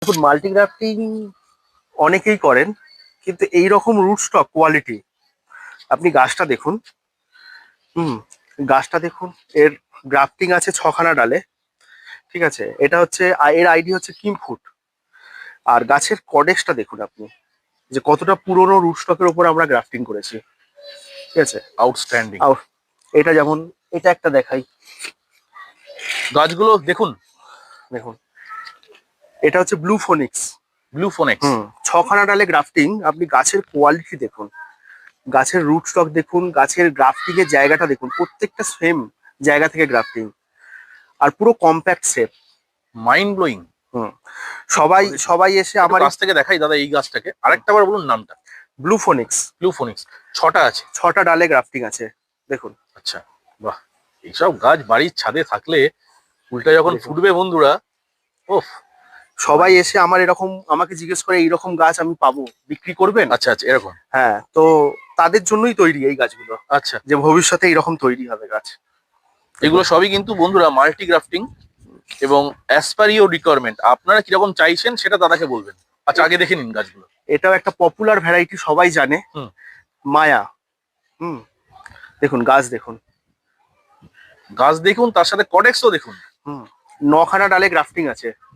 দেখুন, মাল্টিগ্রাফটিং অনেকেই করেন, কিন্তু এই রকম রুট স্টক কোয়ালিটি আপনি গাছটা দেখুন। হুম, গাছটা দেখুন, এর গ্রাফটিং আছে 6খানা ডালে। ঠিক আছে, এটা হচ্ছে এর আইডি হচ্ছে কিমফুট। আর গাছের কডেক্সটা দেখুন আপনি, যে কতটা পুরনো রুট স্টকের উপর আমরা গ্রাফটিং করেছি। ঠিক আছে, আউটস্ট্যান্ডিং। আর এটা যেমন, এটা একটা দেখাই, গাছগুলো দেখুন, দেখুন এটা হচ্ছে ব্লু ফোনিক্স। Blue phoenix. 6খানা ডালে গ্রাফটিং, আপনি গাছের কোয়ালিটি দেখুন, গাছের রুট স্টক দেখুন, গাছের গ্রাফটিং এর জায়গাটা দেখুন, প্রত্যেকটা সেম জায়গা থেকে গ্রাফটিং, আর পুরো কম্প্যাক্ট শেপ। Mind blowing. হুম, সবাই সবাই এসে একটু আমার কাছ থেকে দেখাই দাদা এই গাছটাকে, আরেকটা বার বলুন নামটা। Blue phoenix. Blue phoenix. 6টা আছে। 6টা ডালে গ্রাফটিং আছে, দেখুন। আচ্ছা, বাহ। এইসব গাছ বাড়ির ছাদে থাকলে ফুলটা যখন দেখুন। ফুটবে বন্ধুরা, ওফ। সবাই এসে আমার এরকম আমাকে জিজ্ঞেস করে, এইরকম গাছ আমি পাবো, বিক্রি করবেন? আচ্ছা আচ্ছা, এরকম। হ্যাঁ, তো তাদের জন্যই তৈরি এই গাছগুলো, আচ্ছা, যে ভবিষ্যতে এরকম তৈরি হবে গাছ। এগুলো সবই কিন্তু বন্ধুরা মাল্টি গ্রাফটিং এবং অ্যাজ পার ইউর রিকোয়ারমেন্ট, আপনারা কিরকম চাইছেন সেটা দাদাকে বলবেন। আচ্ছা, আগে দেখে নিন গাছগুলো। এটাও একটা পপুলার ভ্যারাইটি, সবাই জানে, হুম। মায়া। হুম, দেখুন গাছ দেখুন। গাছ দেখুন, তার সাথে কডেক্সও দেখুন। 9খানা ডালে গ্রাফটিং আছে।